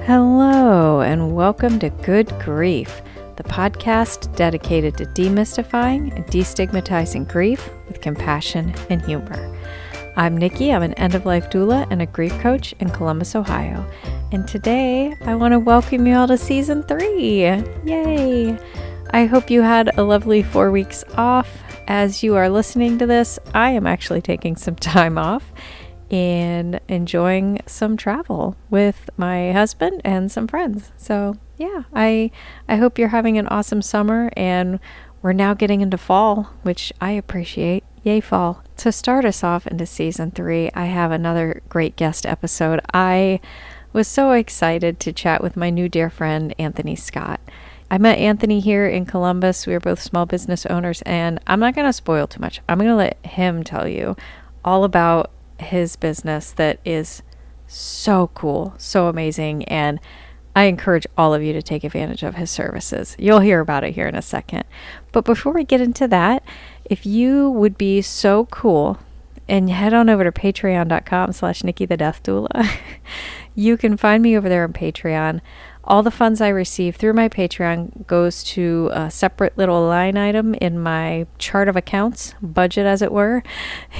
Hello, and welcome to Good Grief, the podcast dedicated to demystifying and destigmatizing grief with compassion and humor. I'm Nikki. I'm an end-of-life doula and a grief coach in Columbus, Ohio. And today, I want to welcome you all to Season 3. Yay! I hope you had a lovely 4 weeks off. As you are listening to this, I am actually taking some time off and enjoying some travel with my husband and some friends. So yeah, I hope you're having an awesome summer, and we're now getting into fall, which I appreciate. Yay, fall. To start us off into Season 3, I have another great guest episode. I was so excited to chat with my new dear friend, Anthony Scott. I met Anthony here in Columbus. We were both small business owners, and I'm not going to spoil too much. I'm going to let him tell you all about his business that is so cool, so amazing, and I encourage all of you to take advantage of his services. You'll hear about it here in a second. But before we get into that, if you would be so cool and head on over to patreon.com/Nikki the Death Doula, you can find me over there on Patreon. All the funds I receive through my Patreon goes to a separate little line item in my chart of accounts, budget as it were,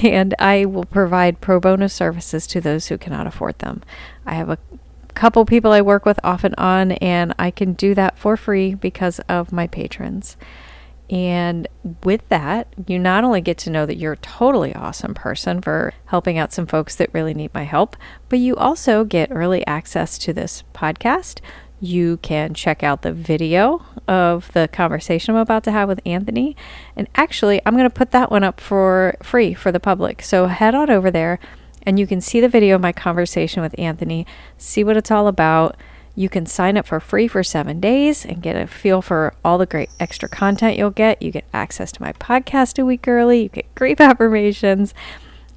and I will provide pro bono services to those who cannot afford them. I have a couple people I work with off and on, and I can do that for free because of my patrons. And with that, you not only get to know that you're a totally awesome person for helping out some folks that really need my help, but you also get early access to this podcast. You can check out the video of the conversation I'm about to have with Anthony. And actually, I'm going to put that one up for free for the public. So head on over there and you can see the video of my conversation with Anthony, see what it's all about. You can sign up for free for 7 days and get a feel for all the great extra content you'll get. You get access to my podcast a week early. You get grief affirmations.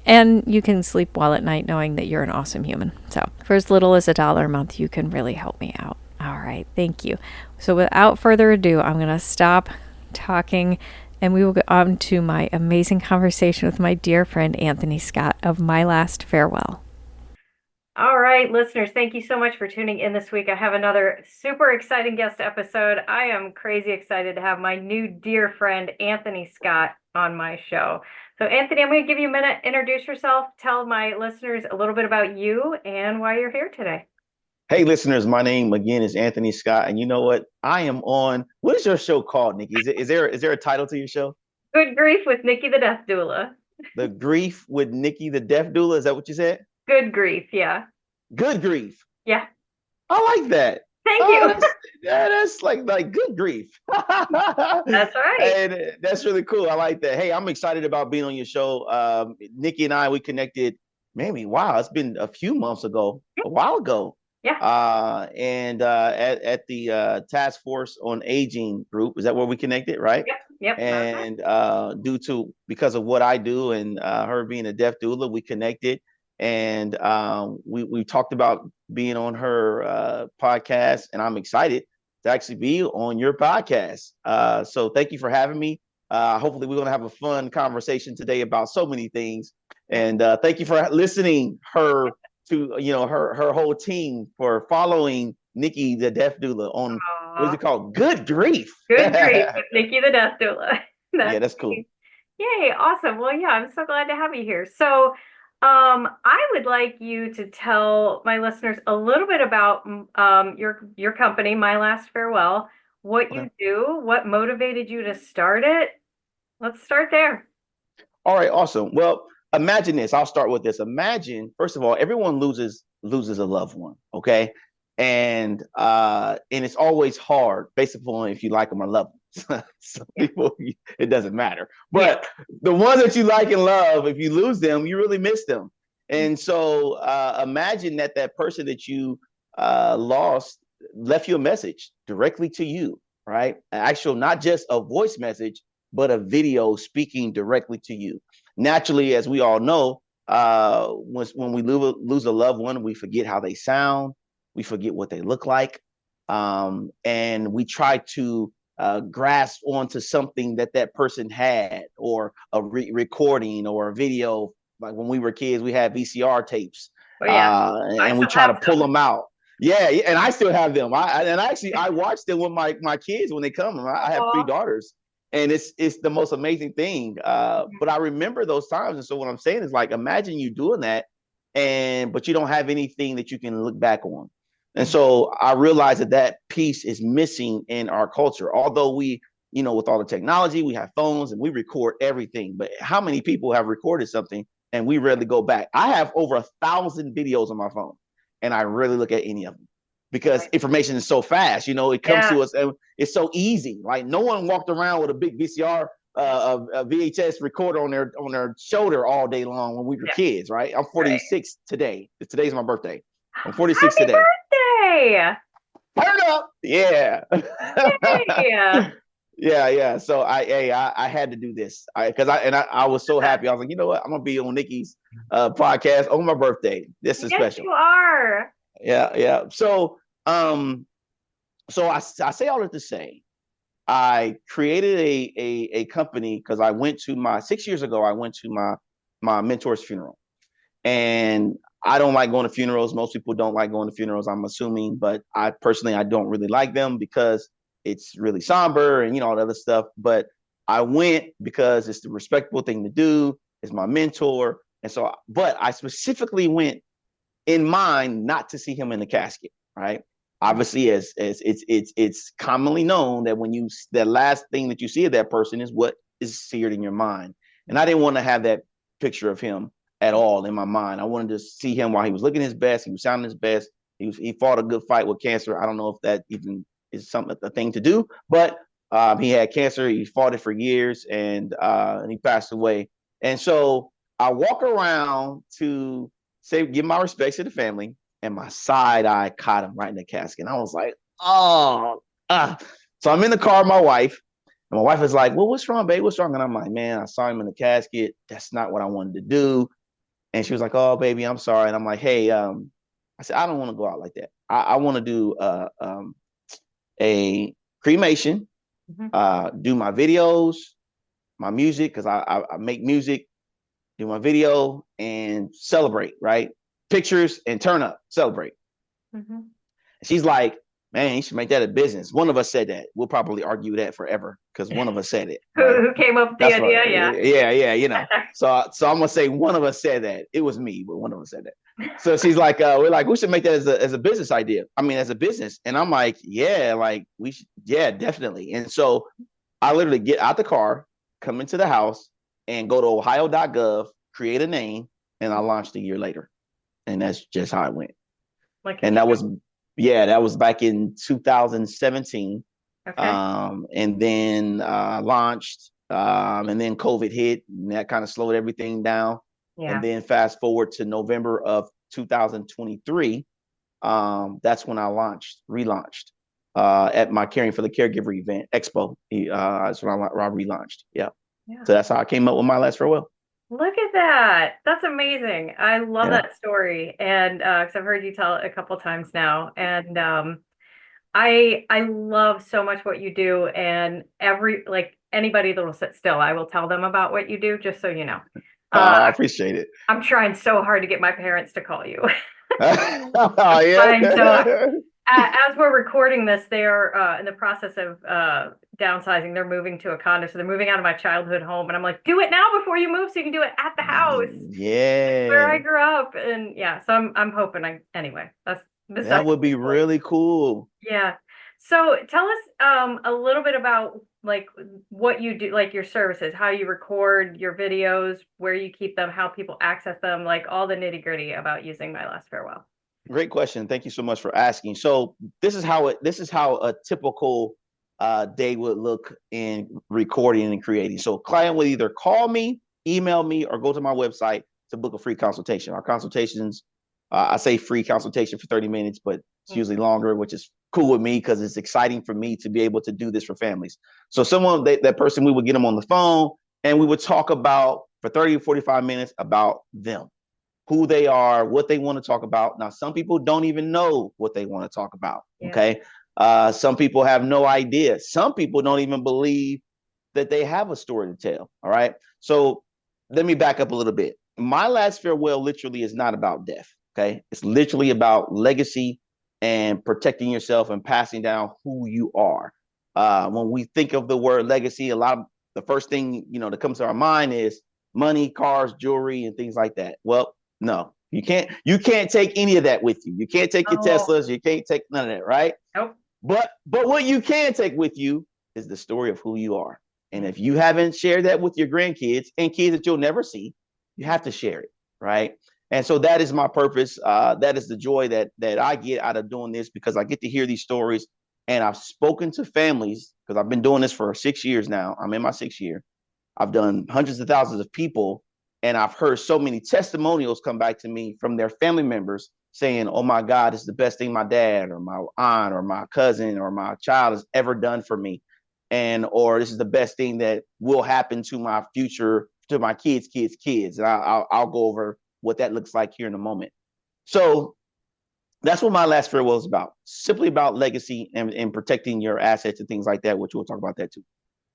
And you can sleep well at night knowing that you're an awesome human. So for as little as $1 a month, you can really help me out. All right, thank you. So without further ado, I'm going to stop talking and we will get on to my amazing conversation with my dear friend, Anthony Scott of My Last Farewell. All right, listeners, thank you so much for tuning in this week. I have another super exciting guest episode. I am crazy excited to have my new dear friend, Anthony Scott, on my show. So Anthony, I'm going to give you a minute, introduce yourself, tell my listeners a little bit about you and why you're here today. Hey, listeners, my name again is Anthony Scott. And you know what? I am on, what is your show called, Nikki? Is there a title to your show? Good Grief with Nikki the Death Doula. The Grief with Nikki the Death Doula. Is that what you said? Good Grief, yeah. Good Grief. Yeah. I like that. Thank you. That's like good grief. That's right. And that's really cool. I like that. Hey, I'm excited about being on your show. Nikki and I, we connected maybe, wow, it's been a few months ago, a while ago. Yeah. At the Task Force on Aging group, is that where we connected, right? Yep. And because of what I do and her being a death doula, we connected, and we talked about being on her podcast, and I'm excited to actually be on your podcast. So thank you for having me. Hopefully we're going to have a fun conversation today about so many things, and thank you for listening to her whole team for following Nikki the Death Doula on what is it called? Good Grief. Good Grief with Nikki the Death Doula. That's cool. Yay, awesome. Well, yeah, I'm so glad to have you here. So I would like you to tell my listeners a little bit about your company, My Last Farewell, what you do, what motivated you to start it. Let's start there. All right, awesome. Well, imagine this. I'll start with this. Imagine, first of all, everyone loses a loved one, okay? And it's always hard, based upon if you like them or love them. Some people, it doesn't matter. But the ones that you like and love, if you lose them, you really miss them. And so imagine that person that you lost left you a message directly to you, right? Actual, not just a voice message, but a video speaking directly to you. Naturally, as we all know, when we lose a loved one, we forget how they sound, we forget what they look like, and we try to grasp onto something that person had, or a recording or a video. Like when we were kids, we had VCR tapes, and we try to pull them out. Yeah, and I still have them. I watch them with my kids when they come. I have three daughters, and it's the most amazing thing. But I remember those times, and so what I'm saying is like, imagine you doing that, but you don't have anything that you can look back on. And so I realized that piece is missing in our culture. Although with all the technology, we have phones and we record everything. But how many people have recorded something and we rarely go back? I have over 1,000 videos on my phone, and I rarely look at any of them because information is so fast. It comes to us and it's so easy. Like no one walked around with a big VCR, a VHS recorder on their shoulder all day long when we were kids, right? I'm 46 today. Today's my birthday. I'm 46 Happy today. Birthday! Turn up, yeah. Yeah. Yeah. So I had to do this because I was so happy. I was like, you know what? I'm gonna be on Nikki's podcast on my birthday. This is special. You are. Yeah. So I say all that to say, I created a company because I went to 6 years ago. I went to my mentor's funeral, and I don't like going to funerals. Most people don't like going to funerals, I'm assuming, but I personally don't really like them because it's really somber and all the other stuff. But I went because it's the respectable thing to do. It's my mentor, but I specifically went in mind not to see him in the casket, right? Obviously, as it's commonly known that the last thing that you see of that person is what is seared in your mind, and I didn't want to have that picture of him at all in my mind. I wanted to see him while he was looking his best. He was sounding his best. He fought a good fight with cancer. I don't know if that even is a thing to do, but he had cancer. He fought it for years, and he passed away. And so I walk around to give my respects to the family, and my side eye caught him right in the casket. And I was like, oh. So I'm in the car with my wife, and my wife is like, well, what's wrong, babe? What's wrong? And I'm like, man, I saw him in the casket. That's not what I wanted to do. And she was like, oh, baby, I'm sorry. And I'm like, hey, I said, I don't want to go out like that. I want to do a cremation, do my videos, my music, because I make music, do my video and celebrate, right? Pictures and turn up, celebrate. And she's like, man, you should make that a business. One of us said that. We'll probably argue that forever because one of us said it. Right? Who came up with the idea? Yeah. So I'm gonna say one of us said that. It was me, but one of us said that. So she's like, we're like, we should make that as a business idea. I mean, as a business. And I'm like, yeah, like we should, yeah, definitely. And so I literally get out the car, come into the house, and go to ohio.gov, create a name, and I launched a year later. And that's just how it went. And that was back in 2017. Okay. And then launched, and then COVID hit, and that kind of slowed everything down. Yeah. And then fast forward to November of 2023, that's when I relaunched at my Caring for the Caregiver event, Expo. That's when I relaunched. Yeah. So that's how I came up with My Last Farewell. Look at that. That's amazing. I love that story. And because I've heard you tell it a couple times now. And I love so much what you do. And anybody that will sit still, I will tell them about what you do, just so you know. I appreciate it. I'm trying so hard to get my parents to call you. Oh, yeah. As we're recording this, they are in the process of downsizing. They're moving to a condo, so they're moving out of my childhood home. And I'm like, do it now before you move, so you can do it at the house. Yeah, where I grew up, and so I'm hoping. Anyway, that would be really cool. Yeah. So tell us a little bit about like what you do, like your services, how you record your videos, where you keep them, how people access them, like all the nitty gritty about using My Last Farewell. Great question. Thank you so much for asking. So this is how a typical day would look in recording and creating. So a client would either call me, email me, or go to my website to book a free consultation. Our consultations, I say free consultation for 30 minutes, but it's usually longer, which is cool with me because it's exciting for me to be able to do this for families. So that person, we would get them on the phone and we would talk about for 30 or 45 minutes about them, who they are, what they want to talk about. Now, some people don't even know what they want to talk about. Yeah. Okay. Some people have no idea. Some people don't even believe that they have a story to tell. All right. So let me back up a little bit. My Last Farewell literally is not about death. Okay. It's literally about legacy and protecting yourself and passing down who you are. When we think of the word legacy, the first thing, that comes to our mind is money, cars, jewelry, and things like that. Well, no, you can't take any of that with you. You can't take your Teslas. You can't take none of that, right? Nope. But what you can take with you is the story of who you are. And if you haven't shared that with your grandkids and kids that you'll never see, you have to share it, right? And so that is my purpose. That is the joy that I get out of doing this, because I get to hear these stories. And I've spoken to families, because I've been doing this for 6 years now. I'm in my 6th year. I've done hundreds of thousands of people, and I've heard so many testimonials come back to me from their family members saying, oh my God, it's the best thing my dad or my aunt or my cousin or my child has ever done for me. Or this is the best thing that will happen to my future, to my kids. And I'll go over what that looks like here in a moment. So that's what my last farewell is about. Simply about legacy and protecting your assets and things like that, which we'll talk about that too.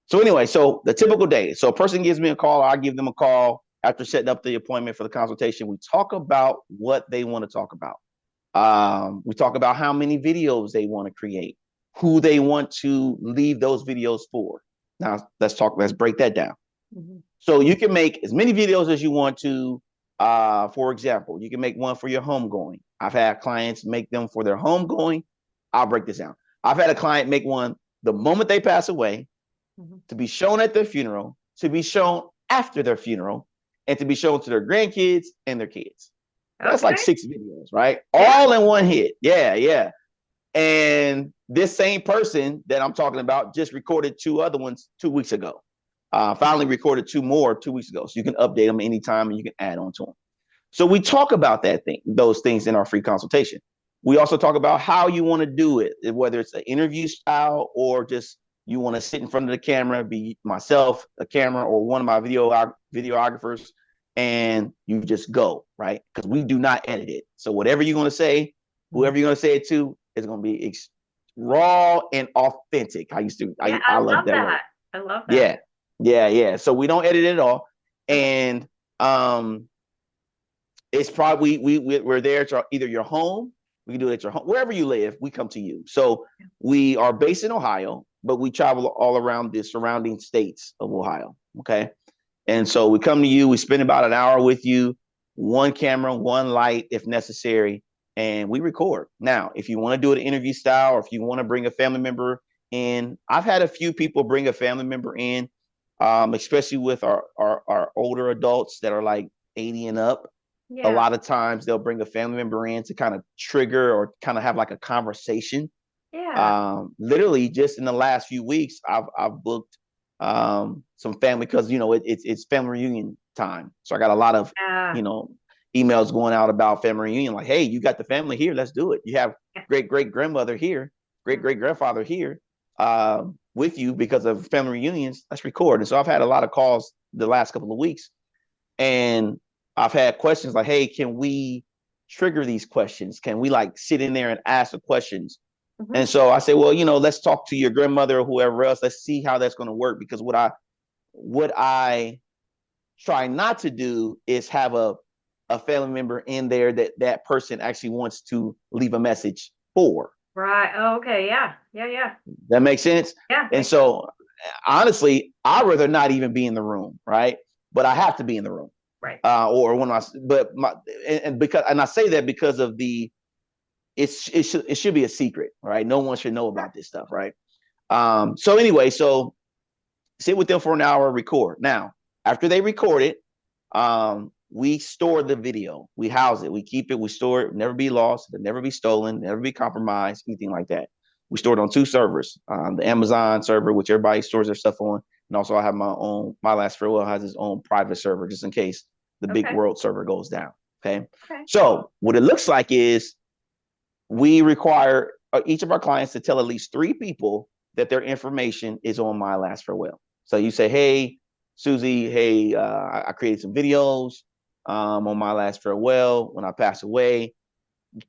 So anyway, so the typical day. So a person gives me a call, I give them a call after setting up the appointment for the consultation. We talk about what they want to talk about. We talk about how many videos they want to create, who they want to leave those videos for. Now let's break that down. Mm-hmm. So you can make as many videos as you want to. For example, you can make one for your homegoing. I've had clients make them for their homegoing. I'll break this down. I've had a client make one the moment they pass away, mm-hmm. to be shown at their funeral, to be shown after their funeral, and to be shown to their grandkids and their kids. Okay. That's like 6 videos, right? Yeah. All in one hit. Yeah. And this same person that I'm talking about just recorded 2 other ones 2 weeks ago. Finally recorded 2 more 2 weeks ago. So you can update them anytime and you can add on to them. So we talk about those things in our free consultation. We also talk about how you want to do it, whether it's an interview style or just you want to sit in front of the camera, be myself, a camera, or one of my videographers, and you just go, right? Because we do not edit it. So whatever you're going to say, whoever you're going to say it to, is going to be raw and authentic. I love that word. I love that. Yeah. So we don't edit it at all. And it's probably we're there to either your home. We can do it at your home, wherever you live. We come to you. So we are based in Ohio, but we travel all around the surrounding states of Ohio. Okay, and so we come to you. We spend about an hour with you, 1 camera, 1 light, if necessary, and we record. Now, if you want to do an interview style, or if you want to bring a family member in, I've had a few people bring a family member in, especially with our older adults that are like 80 and up. Yeah. A lot of times they'll bring a family member in to kind of trigger or kind of have like a conversation. Yeah. Literally just in the last few weeks, I've booked some family, because it's family reunion time. So I got a lot of emails going out about family reunion, like, hey, you got the family here, let's do it. You have great grandmother here, great grandfather here with you because of family reunions. Let's record. And so I've had a lot of calls the last couple of weeks, and I've had questions like, hey, can we trigger these questions? Can we like sit in there and ask the questions? Mm-hmm. And so I say, well, let's talk to your grandmother or whoever else. Let's see how that's going to work. Because what I try not to do is have a family member in there that person actually wants to leave a message for. Right. Oh, okay. Yeah. That makes sense? Yeah. And so honestly, I'd rather not even be in the room, right? But I have to be in the room. Right. Because I say that because of it should be a secret, right? No one should know about this stuff, right? So anyway, so sit with them for an hour, record. Now, after they record it, we store the video, we house it, we keep it, we store it, never be lost, never be stolen, never be compromised, anything like that. We store it on 2 servers, the Amazon server, which everybody stores their stuff on. And also I have my last farewell has its own private server, just in case the big world server goes down. Okay. So what it looks like is we require each of our clients to tell at least 3 people that their information is on my last farewell. So you say, hey, Susie, hey, I created some videos on my last farewell. When I pass away,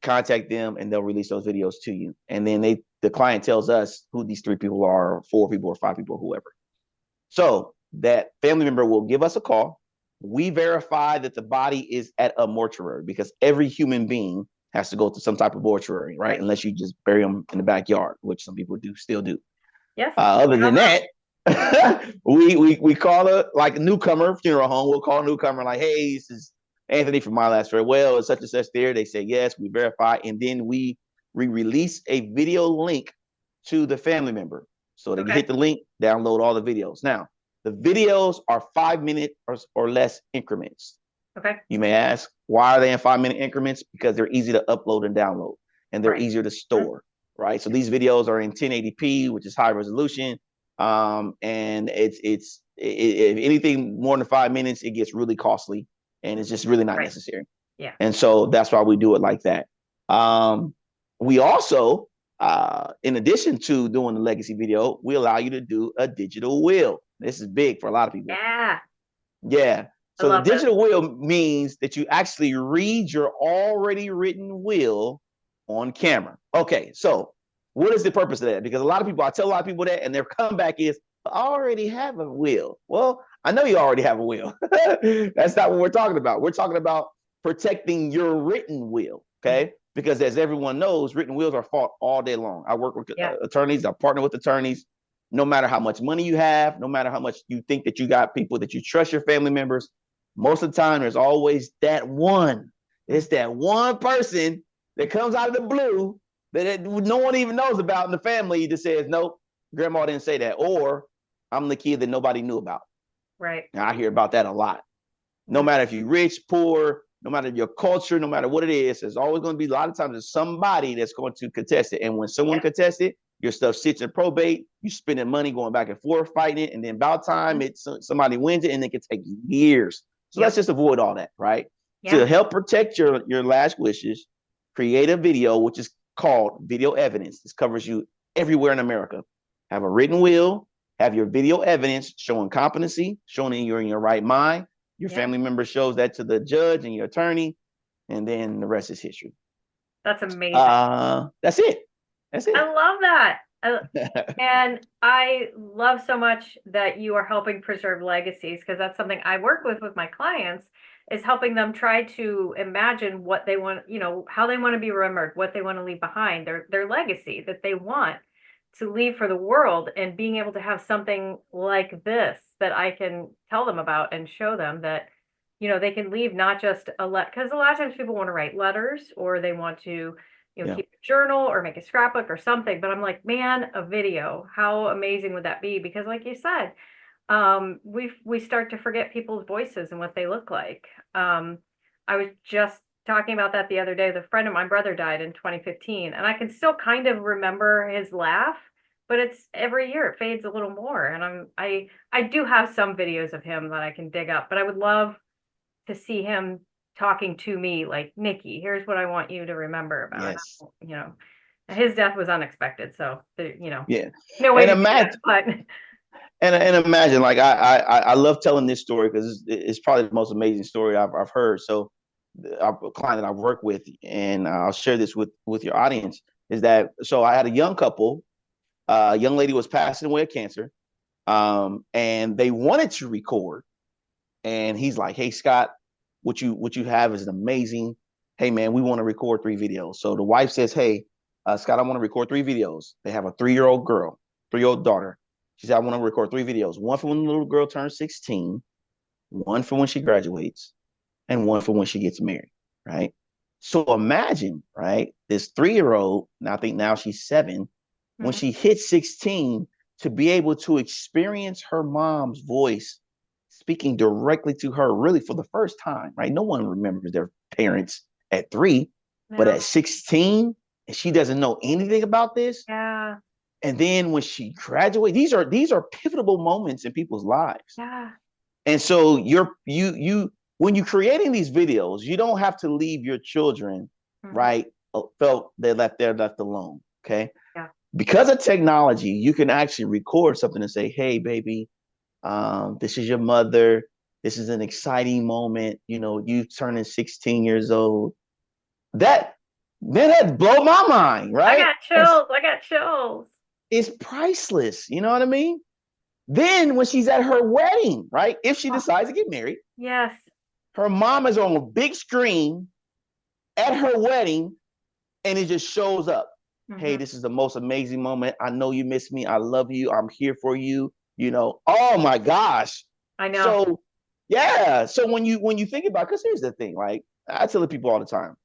contact them and they'll release those videos to you. And then the client tells us who these 3 people are, or 4 people or 5 people, or whoever. So that family member will give us a call. We verify that the body is at a mortuary, because every human being has to go to some type of mortuary, right? Unless you just bury them in the backyard, which some people still do. Yes. Other than that, we call a newcomer funeral home. We'll call a newcomer like, hey, this is Anthony from My Last Farewell. It's such and such there. They say yes, we verify, and then we release a video link to the family member. So they can hit the link, download all the videos. Now, the videos are 5-minute or less increments. Okay. You may ask, why are they in 5-minute increments? Because they're easy to upload and download, and they're easier to store, right? So these videos are in 1080p, which is high resolution. And if anything more than 5 minutes, it gets really costly, and it's just really not necessary. Yeah. And so that's why we do it like that. We also, in addition to doing the legacy video, we allow you to do a digital will. This is big for a lot of people. Yeah. Yeah. So the digital will means that you actually read your already written will on camera. Okay, so what is the purpose of that? Because I tell a lot of people that, and their comeback is, I already have a will. Well, I know you already have a will. That's not what we're talking about. We're talking about protecting your written will, okay? Because as everyone knows, written wills are fought all day long. I work with attorneys. I partner with attorneys. No matter how much money you have, no matter how much you think that you got people that you trust, your family members, most of the time there's always that one. It's that one person that comes out of the blue that no one even knows about in the family that says, nope, grandma didn't say that. Or I'm the kid that nobody knew about. Right. And I hear about that a lot. No matter if you're rich, poor, no matter your culture, no matter what it is, there's always going to be a lot of times there's somebody that's going to contest it. And when someone contests it, your stuff sits in probate, you spending money going back and forth fighting it. And then about time somebody wins it, and it can take years. So let's just avoid all that, right? To help protect your last wishes, create a video, which is called video evidence. This covers you everywhere in America. Have a written will, have your video evidence showing competency, showing that you're in your right mind. Your family member shows that to the judge and your attorney, and then the rest is history. That's amazing. That's it. I love that. And I love so much that you are helping preserve legacies, because that's something I work with my clients, is helping them try to imagine what they want, how they want to be remembered, what they want to leave behind, their legacy that they want to leave for the world, and being able to have something like this that I can tell them about and show them that, they can leave not just because a lot of times people want to write letters, or they want to keep a journal or make a scrapbook or something. But I'm like, man, a video, how amazing would that be? Because like you said, we start to forget people's voices and what they look like. I was just talking about that the other day. The friend of my brother died in 2015, and I can still kind of remember his laugh, but it's every year it fades a little more. And I do have some videos of him that I can dig up, but I would love to see him talking to me like, Nikki, here's what I want you to remember about. Yes. His death was unexpected, so no way and to imagine, do that, but and imagine, like, I love telling this story because it's probably the most amazing story I've heard. So a client that I've worked with, and I'll share this with your audience, is that, so I had a young couple, a young lady was passing away of cancer, and they wanted to record, and he's like, hey, Scott, what you have is amazing. Hey, man, we want to record 3 videos. So the wife says, hey, Scott, I want to record 3 videos. They have a 3-year-old daughter. She said, I want to record 3 videos. One for when the little girl turns 16, one for when she graduates, and one for when she gets married, right? So imagine, right, this 3-year-old, and I think now she's 7, when she hits 16, to be able to experience her mom's voice speaking directly to her, really for the first time, right? No one remembers their parents at 3, but at 16, and she doesn't know anything about this. Yeah. And then when she graduates, these are pivotal moments in people's lives. Yeah. And so when you're creating these videos, you don't have to leave your children, right, felt they're left alone. Okay. Yeah. Because of technology, you can actually record something and say, hey, baby, this is your mother. This is an exciting moment. You turning 16 years old. That blow my mind, right? I got chills. It's priceless. You know what I mean? Then when she's at her wedding, right? If she decides to get married, yes, her mom is on a big screen at her wedding, and it just shows up. Hey, Mm-hmm. this is the most amazing moment. I know you miss me. I love you. I'm here for you. Oh my gosh. I know. So yeah. So when you think about, because here's the thing, like I tell the people all the time,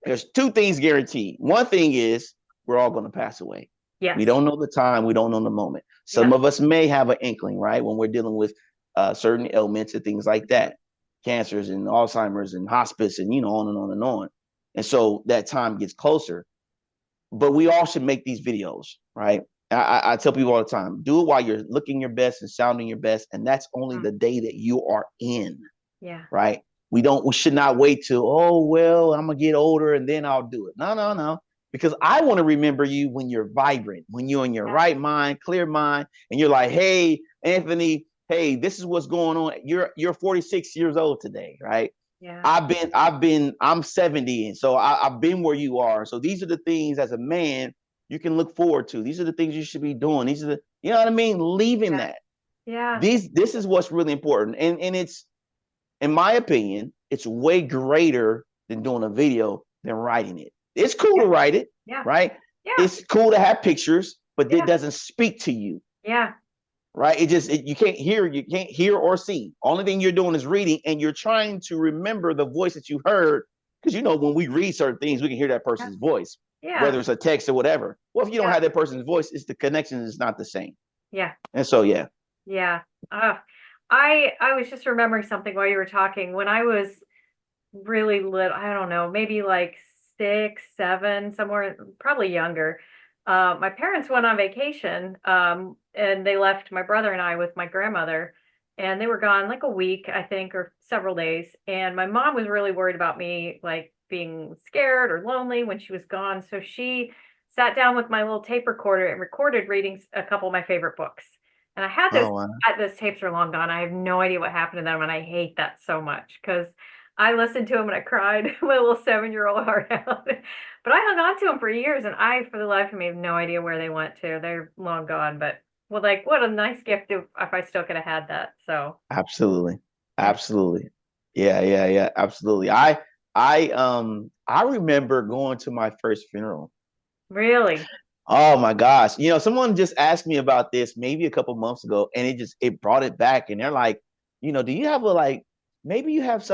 there's two things guaranteed. One thing is we're all going to pass away. We Yes. don't know the time. We don't know the moment. Some Yep. of us may have an inkling, right, when we're dealing with certain ailments and things like that, cancers and Alzheimer's and hospice and on and on and on. And so that time gets closer. But we all should make these videos, right? I tell people all the time, do it while you're looking your best and sounding your best, and that's only the day that you are in, Yeah. right? We should not wait till, oh, well, I'm gonna get older and then I'll do it. No, no, no. Because I want to remember you when you're vibrant, when you're in your Yeah. right mind, clear mind, and you're like, hey, Anthony, hey, this is what's going on. You're 46 years old today, right? Yeah. I'm 70, and so I've been where you are. So these are the things as a man you can look forward to. These are the things you should be doing. These are the, you know what I mean? Leaving Yeah. that. Yeah. This is what's really important. And it's, in my opinion, it's way greater than doing a video than writing it. It's cool Yeah. to write it, Yeah. right? Yeah. It's cool to have pictures, but Yeah. it doesn't speak to you, Yeah. right? You can't hear or see. Only thing you're doing is reading, and you're trying to remember the voice that you heard, because when we read certain things, we can hear that person's voice, Yeah. whether it's a text or whatever. Well, if you don't Yeah. have that person's voice, it's the connection is not the same. Yeah. And so yeah. Yeah. I was just remembering something while you were talking. When I was really little, I don't know, maybe like 6, 7, somewhere, probably younger. My parents went on vacation, and they left my brother and I with my grandmother, and they were gone like a week, I think, or several days. And my mom was really worried about me, like being scared or lonely when she was gone. So she sat down with my little tape recorder and recorded reading a couple of my favorite books. And I had those, Oh wow. those tapes are long gone. I have no idea what happened to them, and I hate that so much because I listened to them and I cried my little 7-year-old heart out. But I hung on to them for years, and I, for the life of me, have no idea where they went to. They're long gone, but well, like what a nice gift if I still could have had that. So Absolutely. yeah, Absolutely. Yeah, yeah, yeah, absolutely. I remember going to my first funeral. really, Oh my gosh. Someone just asked me about this maybe a couple months ago, and it brought it back, and they're like, do you have maybe you have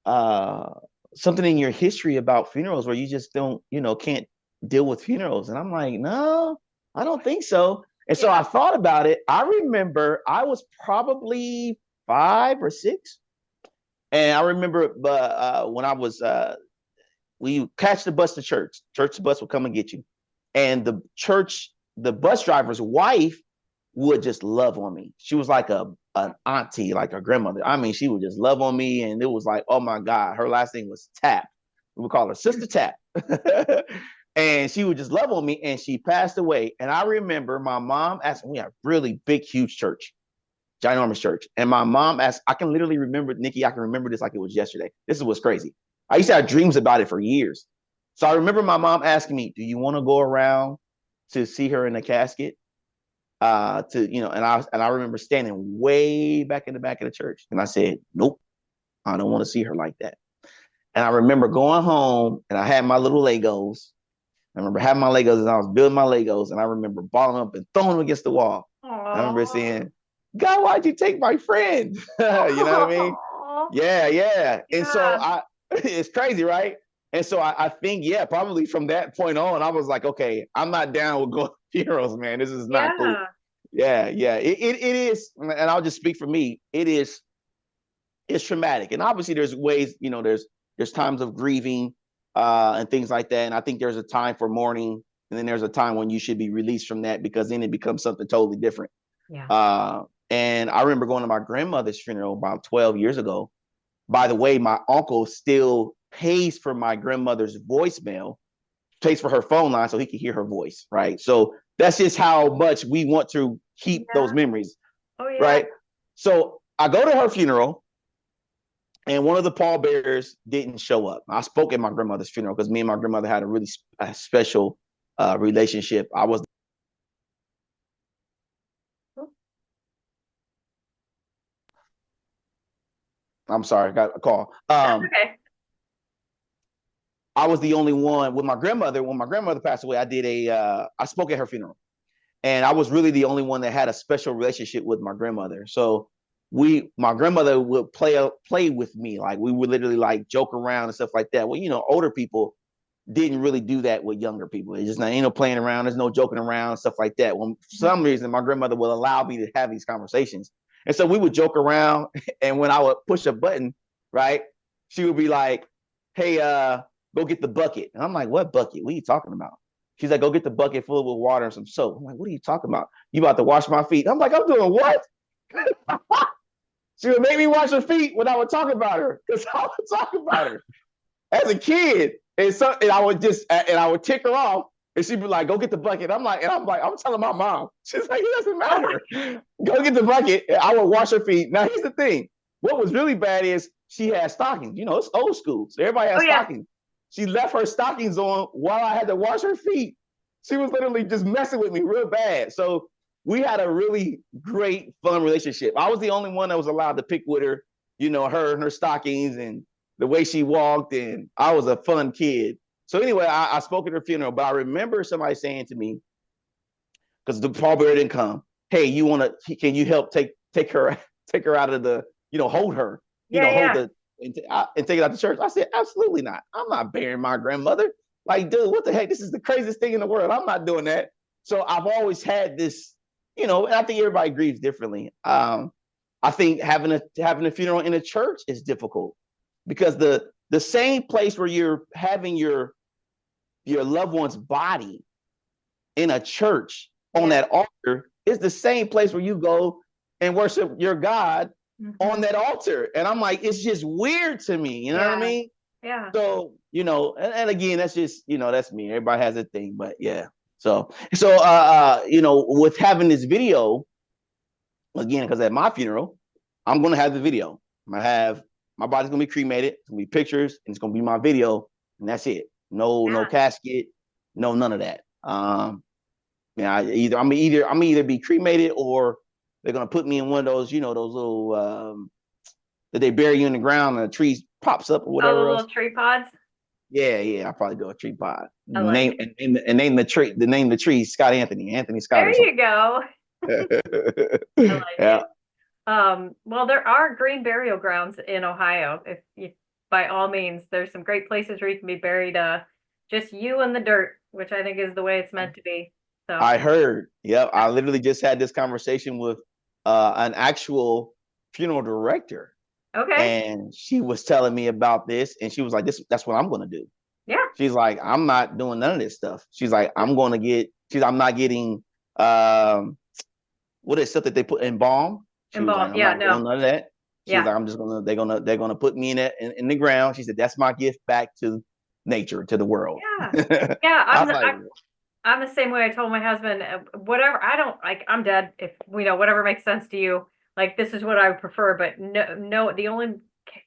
uh something in your history about funerals where you just don't, can't deal with funerals? And I'm like, no, I don't think so. And so yeah, I thought about it. I remember I was probably 5 or 6. And I remember when I was we catch the bus to church. Church bus will come and get you. And the bus driver's wife would just love on me. She was like an auntie, like a grandmother. I mean, she would just love on me, and it was like, oh my God, her last name was Tap. We would call her Sister Tap. And she would just love on me, and she passed away. And I remember my mom asked me, we had a really big, huge church, ginormous church. And my mom asked, I can literally remember, Nikki, I can remember this like it was yesterday. This is what's crazy. I used to have dreams about it for years. So I remember my mom asking me, do you want to go around to see her in the casket? And I remember standing way back in the back of the church. And I said, nope, I don't want to see her like that. And I remember going home, and I had my little Legos. I remember having my Legos, and I was building my Legos, and I remember balling up and throwing them against the wall. I remember Aw. saying, God, why'd you take my friend? You know what I mean? Aw. Yeah, yeah. And so Yeah, it's crazy, right? And so I think, yeah, probably from that point on, I was like, okay, I'm not down with going to funerals, man. This is not cool. yeah, Yeah, yeah. It is, and I'll just speak for me. It's traumatic. And obviously there's ways, there's times of grieving and things like that. And I think there's a time for mourning, and then there's a time when you should be released from that, because then it becomes something totally different. yeah. And I remember going to my grandmother's funeral about 12 years ago. By the way, my uncle still pays for my grandmother's voicemail, pays for her phone line so he can hear her voice, right? So that's just how much we want to keep those Yeah. memories, Oh yeah. right? So I go to her funeral, and one of the pallbearers didn't show up. I spoke at my grandmother's funeral because me and my grandmother had a really special relationship. I'm sorry, I got a call. That's okay. I was the only one with my grandmother. When my grandmother passed away, I spoke at her funeral, and I was really the only one that had a special relationship with my grandmother. So my grandmother would play with me, like we would literally like joke around and stuff like that. Well, older people didn't really do that with younger people. It's just not, ain't no playing around. There's no joking around, stuff like that. When for some reason my grandmother would allow me to have these conversations, and so we would joke around. And when I would push a button, right, she would be like, "Hey, go get the bucket." And I'm like, "What bucket? What are you talking about?" She's like, "Go get the bucket full with water and some soap." I'm like, "What are you talking about? You about to wash my feet?" I'm like, "I'm doing what?" She would make me wash her feet when I would talk about her, because I would talk about her as a kid. And I would tick her off, and she'd be like, "Go get the bucket." I'm like, I'm telling my mom. She's like, "It doesn't matter. Go get the bucket." I would wash her feet. Now here's the thing. What was really bad is she had stockings. It's old school, so everybody has stockings. She left her stockings on while I had to wash her feet. She was literally just messing with me real bad. So we had a really great, fun relationship. I was the only one that was allowed to pick with her, her and her stockings and the way she walked, and I was a fun kid. So anyway, I spoke at her funeral, but I remember somebody saying to me, because the pallbearer didn't come, "Hey, can you help take her out of the, hold her, hold the, and take it out to church?" I said, "Absolutely not. I'm not burying my grandmother. Like, dude, what the heck? This is the craziest thing in the world. I'm not doing that." So I've always had this, and I think everybody grieves differently. I think having a funeral in a church is difficult, because the same place where you're having your loved one's body in a church on that altar is the same place where you go and worship your God on that altar. And I'm like, it's just weird to me. You know what I mean? Yeah. So, and again, that's just, that's me. Everybody has a thing, but yeah. So, with having this video, again, because at my funeral, I'm going to have the video. I'm going to have, my body's going to be cremated. It's going to be pictures, and it's going to be my video, and that's it. No casket, no none of that. I'm either be cremated, or they're going to put me in one of those, those little that they bury you in the ground and the tree pops up or whatever. Oh, little tree pods. Yeah, I'll probably do a tree pod. Name the tree. The name of the tree, Scott Anthony Scott. There you go. I like it. Well, there are green burial grounds in Ohio. If you, by all means, there's some great places where you can be buried, just you in the dirt, which I think is the way it's meant to be. So I heard. Yep, I literally just had this conversation with an actual funeral director. Okay. And she was telling me about this, and she was like, that's what I'm going to do. Yeah. She's like, I'm not doing none of this stuff. She's like, I'm not getting what is stuff that they put in balm. Embalm. Yeah, no. None of that. She's like, I'm just they're gonna put me in the ground. She said, that's my gift back to nature, to the world. Yeah. Yeah. I'm the same way. I told my husband, whatever, I don't like, I'm dead. If whatever makes sense to you, like, this is what I would prefer, but no, the only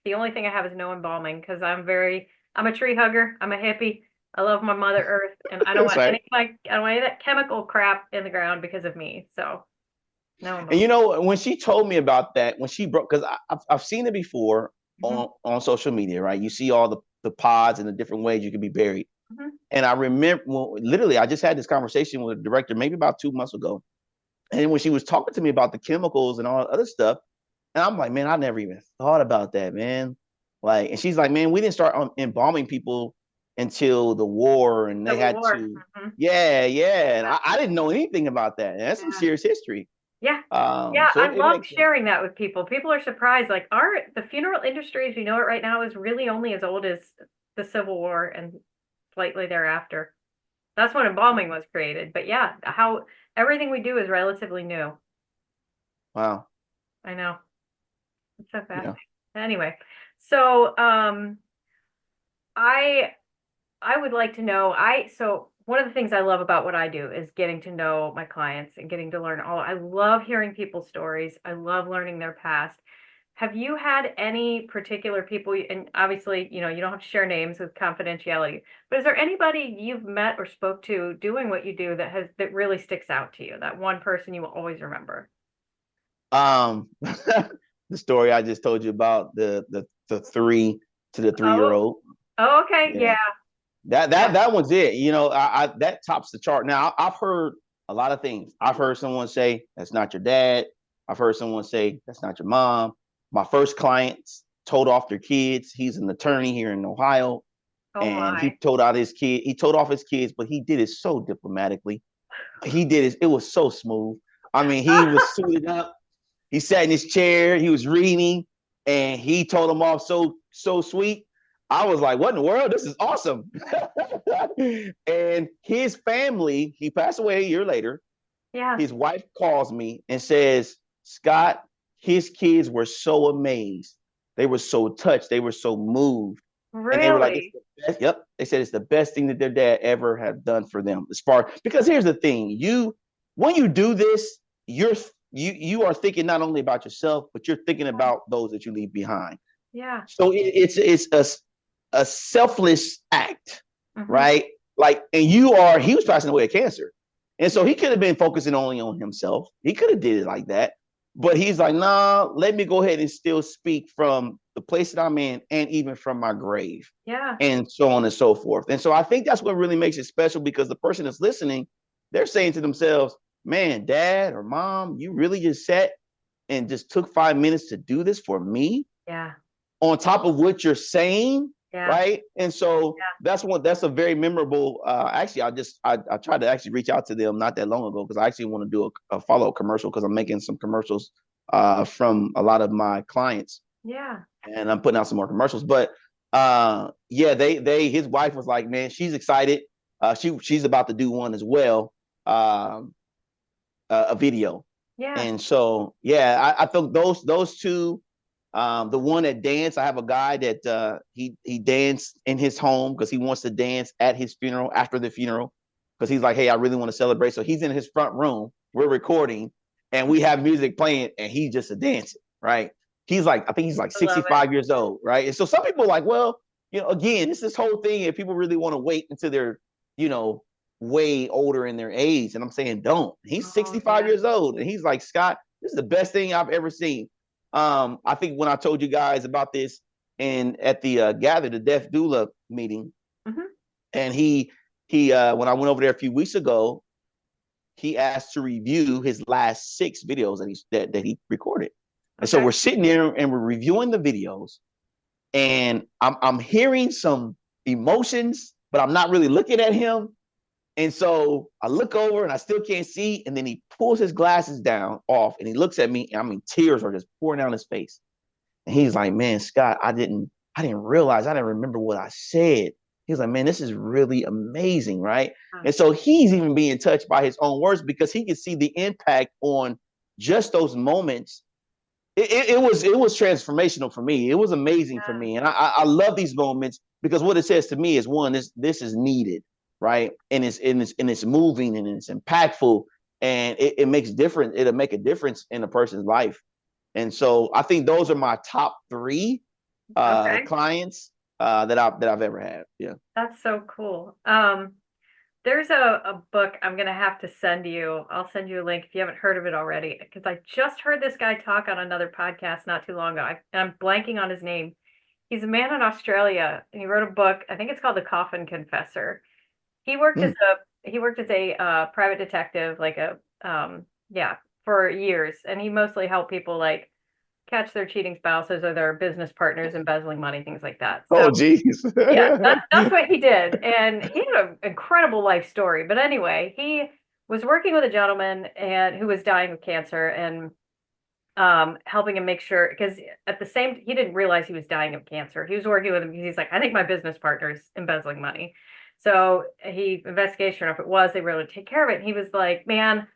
thing I have is no embalming, because I'm a tree hugger. I'm a hippie. I love my Mother Earth, and I don't want any of that chemical crap in the ground because of me. So no embalming. And when she told me about that, when she broke, because I've seen it before on social media, right? You see all the pods and the different ways you can be buried. And I remember, literally, I just had this conversation with a director maybe about 2 months ago. And when she was talking to me about the chemicals and all the other stuff, and I'm like, man, I never even thought about that, man. Like, and she's like, man, we didn't start embalming people until the war, and they had to, yeah. And I didn't know anything about that. And that's some serious history. Yeah. I love sharing that with people. People are surprised. Like, the funeral industry as we know it right now is really only as old as the Civil War and slightly thereafter. That's when embalming was created. But yeah, how everything we do is relatively new. Wow. I know. It's so fascinating. Yeah. Anyway, so I would like to know, so one of the things I love about what I do is getting to know my clients and getting to learn I love hearing people's stories. I love learning their past. Have you had any particular people, and obviously, you don't have to share names with confidentiality, but is there anybody you've met or spoke to doing what you do that really sticks out to you, that one person you will always remember? The story I just told you about the 3 to the 3-year-old. Oh, okay. Yeah. That one's it. You know, I that tops the chart. Now I've heard a lot of things. I've heard someone say that's not your dad. I've heard someone say that's not your mom. My first client told off their kids. He's an attorney here in Ohio, Oh and he my. told out his kid. He told off his kids, but he did it so diplomatically. He did it. It was so smooth. I mean, he was suited up. He sat in his chair. He was reading, and he told them off so sweet. I was like, "What in the world? This is awesome!" And his family. He passed away a year later. Yeah. His wife calls me and says, "Scott, his kids were so amazed. They were so touched. They were so moved." And they were like, Really? it's the best. Yep. They said it's the best thing that their dad ever had done for them. As far because here's the thing, when you do this, you are thinking not only about yourself, but you're thinking about those that you leave behind. Yeah. So it's a selfless act, Hmm. right? Like, and he was passing away of cancer. And so he could have been focusing only on himself. He could have did it like that. But he's like, nah, let me go ahead and still speak from the place that I'm in and even from my grave Yeah. and so on and so forth. And so I think that's what really makes it special because the person that's listening, they're saying to themselves, man, dad or mom, you really just sat and just took 5 minutes to do this for me Yeah. on top of what you're saying, Yeah. right? And so Yeah. that's a very memorable. Actually, I tried to actually reach out to them not that long ago because I actually want to do a follow up commercial because I'm making some commercials from a lot of my clients, Yeah. and I'm putting out some more commercials. But yeah, his wife was like, man, she's excited. She's about to do one as well, a video. Yeah. And so yeah, I think those two. The one that danced, I have a guy that he danced in his home because he wants to dance at his funeral after the funeral because he's like, hey, I really want to celebrate. So he's in his front room. We're recording, and we have music playing, and he's just a dancer, right? He's like, I think he's like I love it. 65 years old, right? And so some people are like, well, again, it's this whole thing, and people really want to wait until they're, you know, way older in their age. And I'm saying, don't. He's Oh 65 yeah. years old, and he's like, Scott, this is the best thing I've ever seen. I think when I told you guys about this and at the Gather the Deaf Doula meeting, Hmm. and he when I went over there a few weeks ago, he asked to review his last 6 videos that he recorded. And so Okay. we're sitting there and we're reviewing the videos, and I'm hearing some emotions, but I'm not really looking at him. And so I look over and I still can't see. And then he pulls his glasses down off and he looks at me. And I mean, tears are just pouring down his face. And he's like, man, Scott, I didn't realize, I didn't remember what I said. He's like, man, this is really amazing, right? Wow. And so he's even being touched by his own words because he can see the impact on just those moments. It was transformational for me. It was amazing for Yeah. me. And I love these moments because what it says to me is, one, this is needed, right? And it's moving and it's impactful, and it makes difference. It'll make a difference in a person's life. And so I think those are my top 3 Okay. clients that I've ever had. Yeah. That's so cool. There's a book I'm gonna have to send you. I'll send you a link if you haven't heard of it already, because I just heard this guy talk on another podcast not too long ago. And I'm blanking on his name. He's a man in Australia, and he wrote a book. I think it's called The Coffin Confessor. He worked Hmm. as a private detective, like yeah, for years, and he mostly helped people like catch their cheating spouses or their business partners embezzling money, things like that. So Oh, geez. yeah, that's what he did, and he had an incredible life story. But anyway, he was working with a gentleman and who was dying of cancer, and helping him make sure, because at the same, he didn't realize he was dying of cancer. He was working with him because he's like, I think my business partner's embezzling money. So he investigated, sure enough, it was. They were able to take care of it. And he was like, man,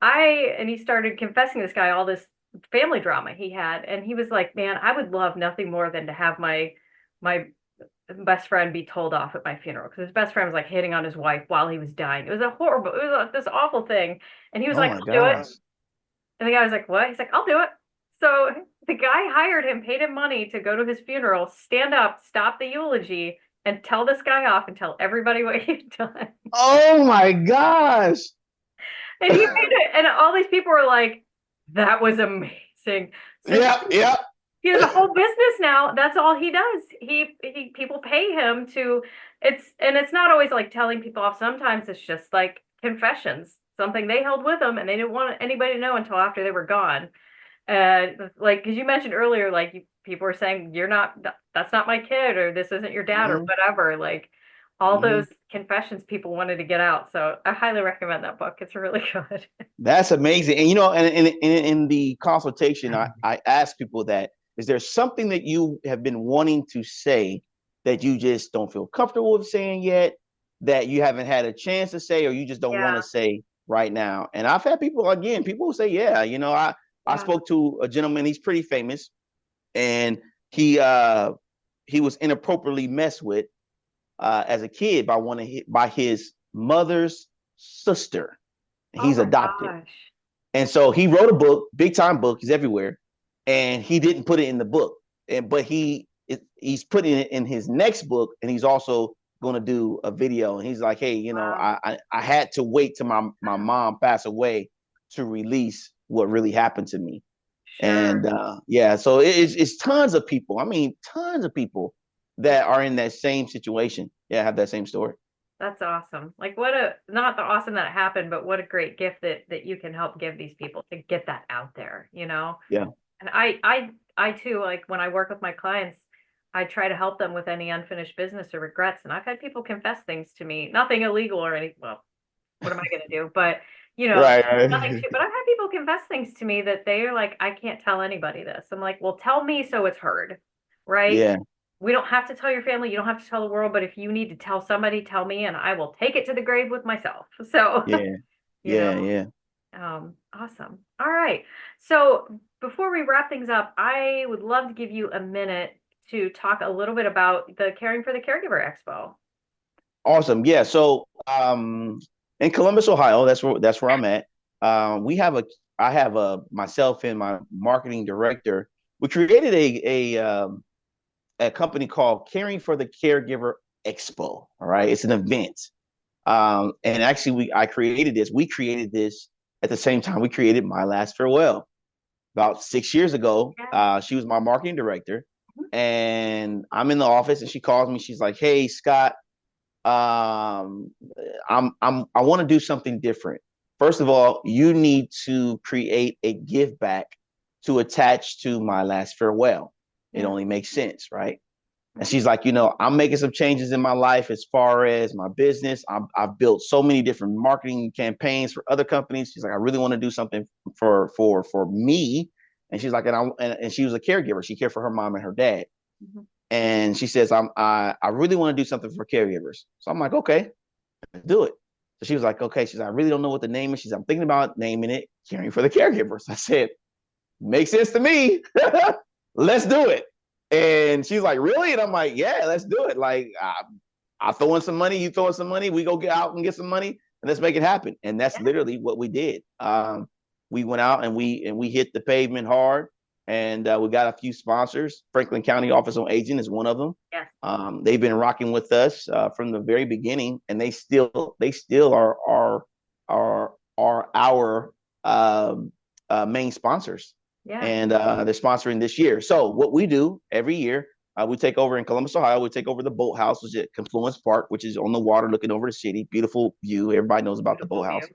and he started confessing to this guy all this family drama he had, and he was like, man, I would love nothing more than to have my best friend be told off at my funeral, because his best friend was like hitting on his wife while he was dying. It was this awful thing. And he was Oh like, my I'll do it. gosh. And the guy was like, what? He's like, I'll do it. So the guy hired him, paid him money to go to his funeral, stand up, stop the eulogy, and tell this guy off and tell everybody what he'd done. Oh my gosh. And he made it. And all these people were like, that was amazing. So Yep, yep. He has a whole business now. That's all he does. He people pay him to it's not always like telling people off. Sometimes it's just like confessions, something they held with them and they didn't want anybody to know until after they were gone. And like, because you mentioned earlier, like people were saying, that's not my kid, or this isn't your dad, or Mhm, whatever. Like all mhm. those confessions people wanted to get out. So I highly recommend that book. It's really good. That's amazing. And and in the consultation, I ask people that, is there something that you have been wanting to say that you just don't feel comfortable with saying yet, that you haven't had a chance to say, or you just don't want to Yeah, say right now? And I've had people, again, people who say, yeah, I yeah. spoke to a gentleman, he's pretty famous, and he was inappropriately messed with as a kid by his mother's sister. Oh He's my adopted. gosh. And so he wrote a book, big time book. He's everywhere, and he didn't put it in the book. But he's putting it in his next book, and he's also going to do a video. And he's like, hey, Wow. I had to wait till my mom passed away to release what really happened to me. Sure. And yeah, so it's tons of people. I mean, tons of people that are in that same situation. Yeah, have that same story. That's awesome. Like what a not the awesome that it happened, but what a great gift that you can help give these people to get that out there, you know? Yeah. And I too, like when I work with my clients, I try to help them with any unfinished business or regrets. And I've had people confess things to me, nothing illegal or any, well, what am I going to do? But Right. nothing Right. too, but I've had people confess things to me that they are like, I can't tell anybody this. I'm like, well, tell me so it's heard, right? Yeah. We don't have to tell your family, you don't have to tell the world, but if you need to tell somebody, tell me, and I will take it to the grave with myself. So, Yeah. you know, Yeah. Yeah. awesome. All right. So before we wrap things up, I would love to give you a minute to talk a little bit about the Caring for the Caregiver Expo. Awesome. Yeah. So in Columbus, Ohio, that's where I'm at. We have I have myself and my marketing director. We created a company called Caring for the Caregiver Expo. All right, it's an event. And actually, I created this. We created this at the same time we created My Last Farewell about 6 years ago. Yeah. She was my marketing director, and I'm in the office, and she calls me. She's like, "Hey, Scott, I want to do something different. First of all, you need to create a give back to attach to My Last Farewell. It Yeah. only makes sense, right?" And Mhm. she's like, I'm making some changes in my life as far as my business. I've built so many different marketing campaigns for other companies. She's like, I really want to do something for me. And she's like, and she was a caregiver. She cared for her mom and her dad. Mhm. And she says, I really want to do something for caregivers. So I'm like, okay, let's do it. So she was like, okay. She's like, I really don't know what the name is. She's, I'm thinking about naming it Caring for the Caregivers. I said, makes sense to me. Let's do it. And she's like, really? And I'm like, yeah, let's do it. Like, I throw in some money, you throw in some money, we go get out and get some money, and let's make it happen. And that's Yeah. literally what we did. We went out and we hit the pavement hard, and we got a few sponsors. Franklin County Office on Aging is one of them. Yes. They've been rocking with us from the very beginning, and they still are our main sponsors, Yeah. and they're sponsoring this year. So what we do every year, we take over in Columbus, Ohio. We take over the Boathouse, which is at Confluence Park, which is on the water looking over the city. Beautiful view. Everybody knows about the Beautiful view. Boathouse.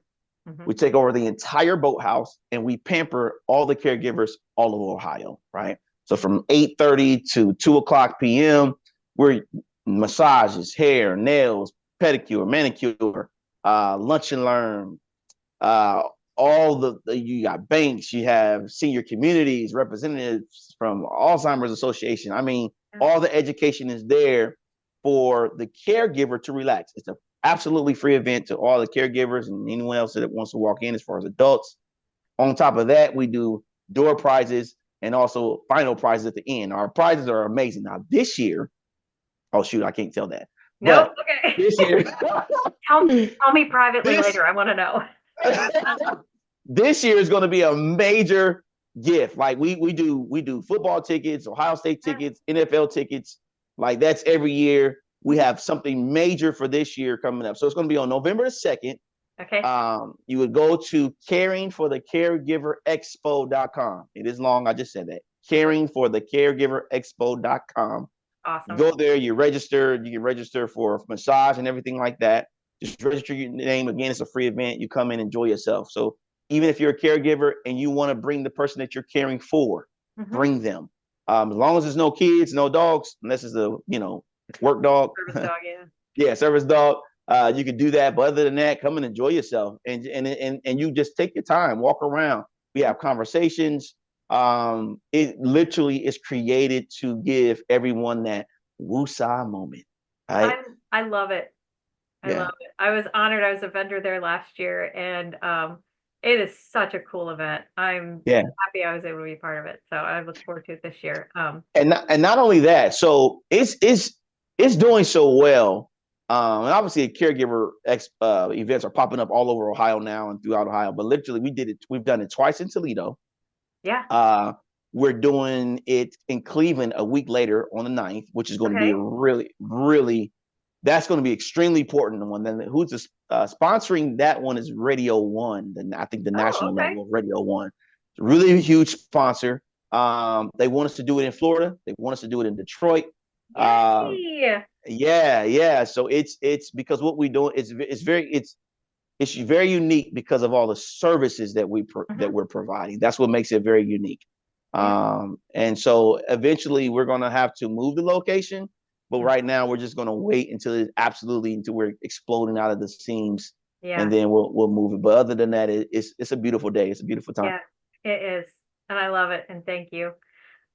Hmm. We take over the entire Boathouse, and we pamper all the caregivers all over Ohio, right? So from 8:30 to 2 o'clock p.m., we're massages, hair, nails, pedicure, manicure, lunch and learn, uh, all you got banks, you have senior communities, representatives from Alzheimer's Association. I mean, Yeah. all the education is there for the caregiver to relax. It's an absolutely free event to all the caregivers and anyone else that wants to walk in as far as adults. On top of that, we do door prizes and also final prizes at the end. Our prizes are amazing. Now, this year, oh shoot, I can't tell that. Nope. But Okay. this year, Tell me privately this later. I want to know. this year is going to be a major gift. Like we do football tickets, Ohio State Yeah. tickets, NFL tickets. Like that's every year. We have something major for this year coming up. So it's going to be on November the 2nd. Okay. You would go to caringforthecaregiverexpo.com. It is long. I just said that. caring for the caregiverexpo.com. Awesome. Go there, you can register for massage and everything like that. Just register your name. Again, it's a free event. You come in, enjoy yourself. So even if you're a caregiver and you want to bring the person that you're caring for, bring them. As long as there's no kids, no dogs, unless it's a, work dog. Service dog, yeah. Yeah, service dog. You can do that. But other than that, come and enjoy yourself. And you just take your time, walk around. We have conversations. It literally is created to give everyone that woosah moment. Right? I love it. I love it. I was honored. I was a vendor there last year, and it is such a cool event. I'm happy I was able to be part of it. So I look forward to it this year. And not only that, so it's doing so well. And obviously caregiver events are popping up all over Ohio now and throughout Ohio, but literally we've done it twice in Toledo. Yeah. We're doing it in Cleveland a week later on the 9th, which is going to be really, really, that's going to be extremely important. The one then who's sponsoring that one is Radio One. I think the national level of Radio One. It's a really huge sponsor. They want us to do it in Florida. They want us to do it in Detroit. Yeah. So it's because what we do it's very unique because of all the services that we're providing. That's what makes it very unique. And so eventually we're going to have to move the location, but right now we're just going to wait until we're exploding out of the seams, and then we'll move it. But other than that, it's a beautiful day. It's a beautiful time. Yeah, it is, and I love it. And thank you.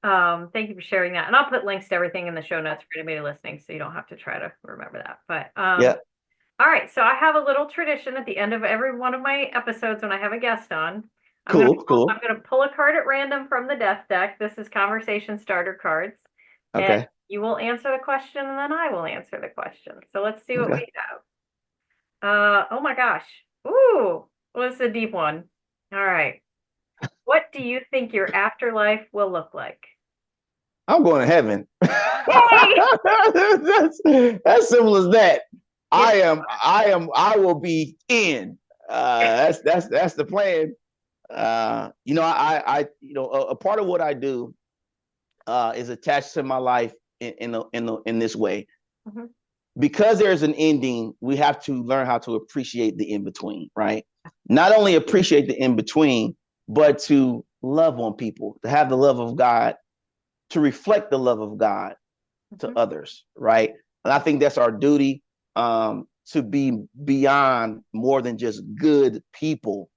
Thank you for sharing that. And I'll put links to everything in the show notes for anybody listening, so you don't have to try to remember that. But all right, so I have a little tradition at the end of every one of my episodes when I have a guest on. I'm going to pull a card at random from the death deck. This is conversation starter cards. Okay. And you will answer the question, and then I will answer the question. So let's see what we have. Oh my gosh. Ooh, well, this is a deep one. All right. What do you think your afterlife will look like? I'm going to heaven. That's simple as that. I will be in. That's the plan. A part of what I do is attached to my life in this way. Because there's an ending, we have to learn how to appreciate the in between, right? Not only appreciate the in between, but to love on people, to have the love of God, to reflect the love of God to others, right? And I think that's our duty, to be beyond more than just good people,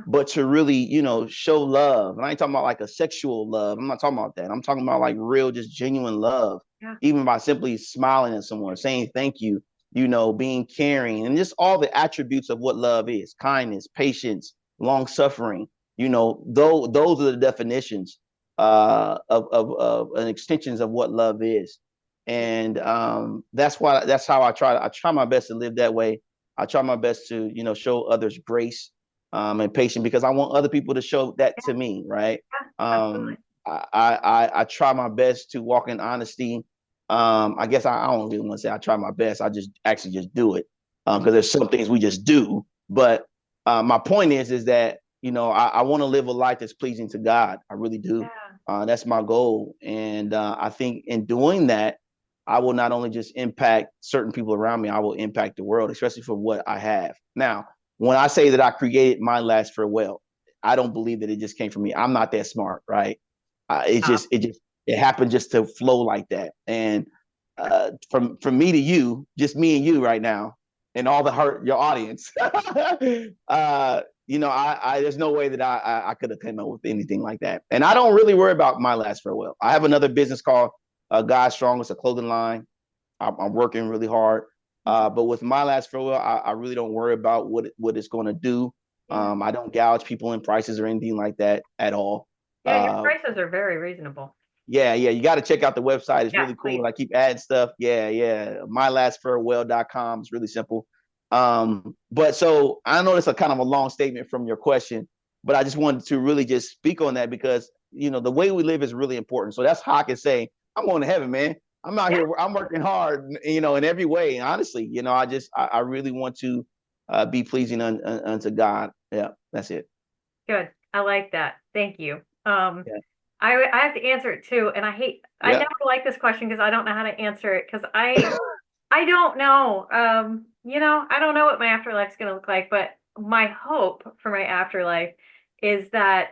but to really, show love. And I ain't talking about like a sexual love. I'm not talking about that. I'm talking about like real, just genuine love, even by simply smiling at someone, saying thank you, being caring, and just all the attributes of what love is: kindness, patience, long suffering. Those are the definitions of and extensions of what love is. And that's how I try my best to live that way. I try my best to, show others grace and patience, because I want other people to show that to me, right? I try my best to walk in honesty. I guess I don't really want to say I try my best. I just actually just do it, because there's some things we just do. But my point is that, I want to live a life that's pleasing to God. I really do. That's my goal. And I think in doing that, I will not only just impact certain people around me, I will impact the world, especially for what I have. Now, when I say that I created my last farewell, I don't believe that it just came from me. I'm not that smart, right? It happened just to flow like that. And from me to you, just me and you right now, and all your audience, there's no way that I could have come up with anything like that. And I don't really worry about my last farewell. I have another business called God Strong. It's a clothing line. I'm working really hard. But with my last farewell, I really don't worry about what it's going to do. I don't gouge people in prices or anything like that at all. Yeah, your prices are very reasonable. Yeah. You got to check out the website. It's really cool. Please. I keep adding stuff. Yeah. mylastfarewell.com. It's really simple. But so I know it's a kind of a long statement from your question, but I just wanted to really just speak on that, because, the way we live is really important. So that's how I can say, I'm going to heaven, man. I'm out here. I'm working hard, in every way. And honestly, I really want to be pleasing unto God. Yeah, that's it. Good. I like that. Thank you. I have to answer it too, and I Yeah. never like this question because I don't know how to answer it because I don't know. I don't know what my afterlife's going to look like, but my hope for my afterlife is that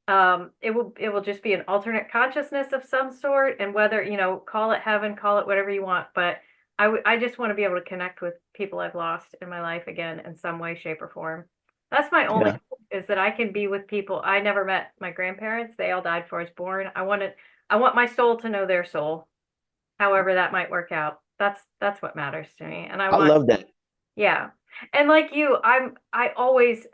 it will just be an alternate consciousness of some sort, and whether, call it heaven, call it whatever you want, but I just want to be able to connect with people I've lost in my life again in some way, shape, or form. That's my only Yeah. hope, is that I can be with people. I never met my grandparents. They all died before I was born. I want my soul to know their soul, however that might work out. That's what matters to me. And I love that. yeah. And like you, I always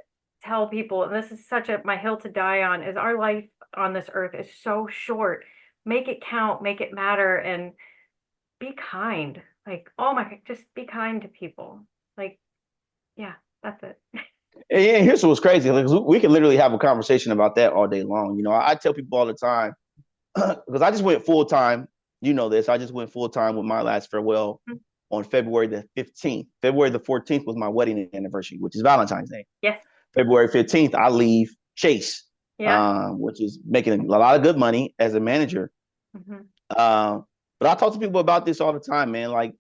tell people, and this is such my hill to die on, is our life on this earth is so short. Make it count, make it matter, and be kind. Like, oh my, just be kind to people. Like, yeah, that's it. And here's what's crazy. Like, we can literally have a conversation about that all day long. I tell people all the time, because I just went full time. You know this. I just went full time with My Last Farewell on February the 15th. February the 14th was my wedding anniversary, which is Valentine's Day. Yes. February 15th, I leave Chase, Yeah. which is making a lot of good money as a manager. Mm-hmm. But I talk to people about this all the time, man. Like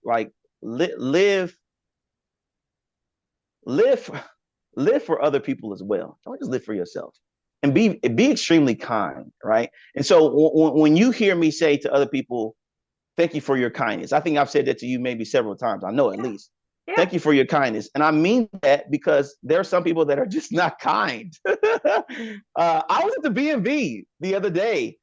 live for other people as well. Don't just live for yourself, and be extremely kind, right? And so when you hear me say to other people, "Thank you for your kindness," I think I've said that to you maybe several times. I know at least. Yeah. Thank you for your kindness, and I mean that because there are some people that are just not kind. I was at the B&B the other day.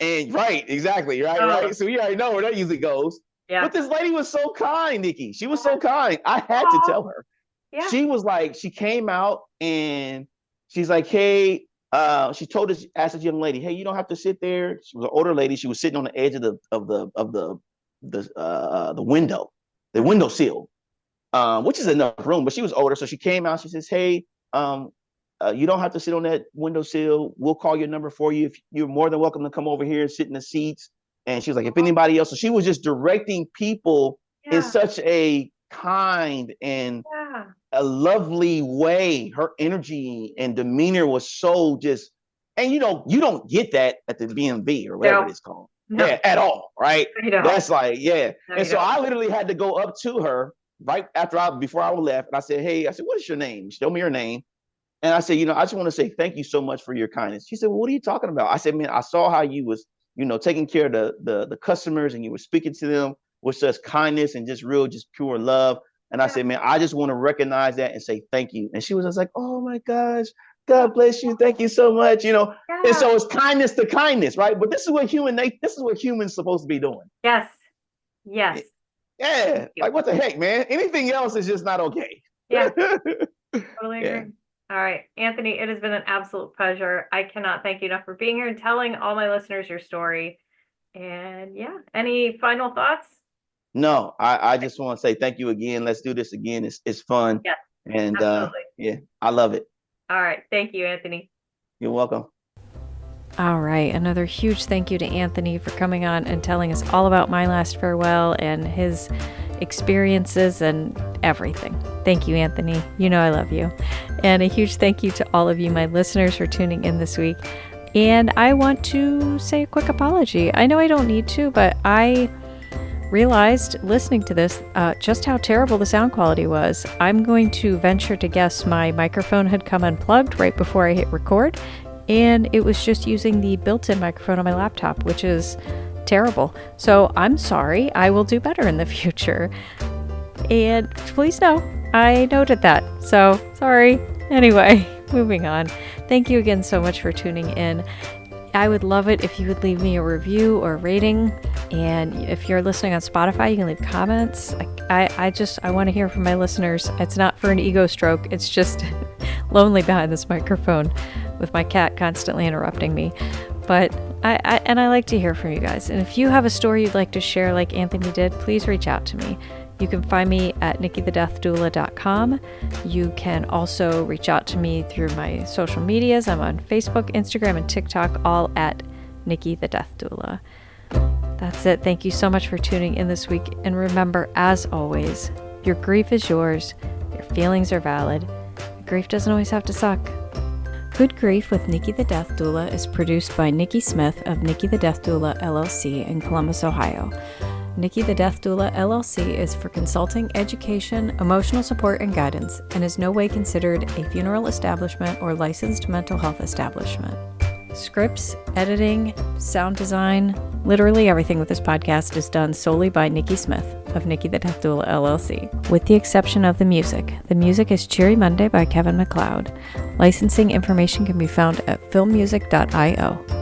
And right, exactly, right. So you already know where that usually goes. Yeah. But this lady was so kind, Nikki. She was so kind. I had to tell her. Yeah. She was like, she came out and she's like, hey, she asked this young lady, hey, you don't have to sit there. She was an older lady. She was sitting on the edge of the window, the window sill, which is enough room. But she was older, so she came out. She says, hey, you don't have to sit on that windowsill. We'll call your number for you. If you're more than welcome to come over here and sit in the seats. And she was like, if anybody else, so she was just directing people in such a kind and a lovely way. Her energy and demeanor was so just, and you don't get that at the B&B or whatever it's called. No. Yeah, at all, right? That's like, yeah. No, and so I literally had to go up to her right before I left. And I said, hey, what is your name? She told me her name. And I said, I just want to say thank you so much for your kindness. She said, well, what are you talking about? I said, man, I saw how you was, taking care of the customers, and you were speaking to them with such kindness and just pure love. And I said, man, I just want to recognize that and say thank you. And she was just like, oh my gosh, God bless you. Thank you so much. And so it's kindness to kindness, right? But this is what humans supposed to be doing. Yes. Yeah. Like what the heck, man? Anything else is just not okay. Yeah. Totally agree. All right, Anthony, it has been an absolute pleasure. I cannot thank you enough for being here and telling all my listeners your story. And any final thoughts? No, I just want to say thank you again. Let's do this again. It's fun. Yeah. And I love it. All right. Thank you, Anthony. You're welcome. All right. Another huge thank you to Anthony for coming on and telling us all about My Last Farewell and his experiences and everything. Thank you, Anthony. I love you. And a huge thank you to all of you, my listeners, for tuning in this week. And I want to say a quick apology. I know I don't need to, but I realized listening to this just how terrible the sound quality was. I'm going to venture to guess my microphone had come unplugged right before I hit record, and it was just using the built-in microphone on my laptop, which is terrible. So I'm sorry. I will do better in the future. And please know, I noted that. So sorry. Anyway, moving on. Thank you again so much for tuning in. I would love it if you would leave me a review or a rating. And if you're listening on Spotify, you can leave comments. I want to hear from my listeners. It's not for an ego stroke. It's just lonely behind this microphone with my cat constantly interrupting me. But I like to hear from you guys. And if you have a story you'd like to share like Anthony did, please reach out to me. You can find me at nikkithedeathdoula.com. You can also reach out to me through my social medias. I'm on Facebook, Instagram, and TikTok, all at Nikki the Death Doula. That's it. Thank you so much for tuning in this week. And remember, as always, your grief is yours. Your feelings are valid. Grief doesn't always have to suck. Good Grief with Nikki the Death Doula is produced by Nikki Smith of Nikki the Death Doula LLC in Columbus, Ohio. Nikki the Death Doula LLC is for consulting, education, emotional support, and guidance, and is no way considered a funeral establishment or licensed mental health establishment. Scripts, editing, sound design, literally everything with this podcast is done solely by Nikki Smith of Nikki the Death Doula LLC, with the exception of the music. The music is Cheery Monday by Kevin MacLeod. Licensing information can be found at filmmusic.io.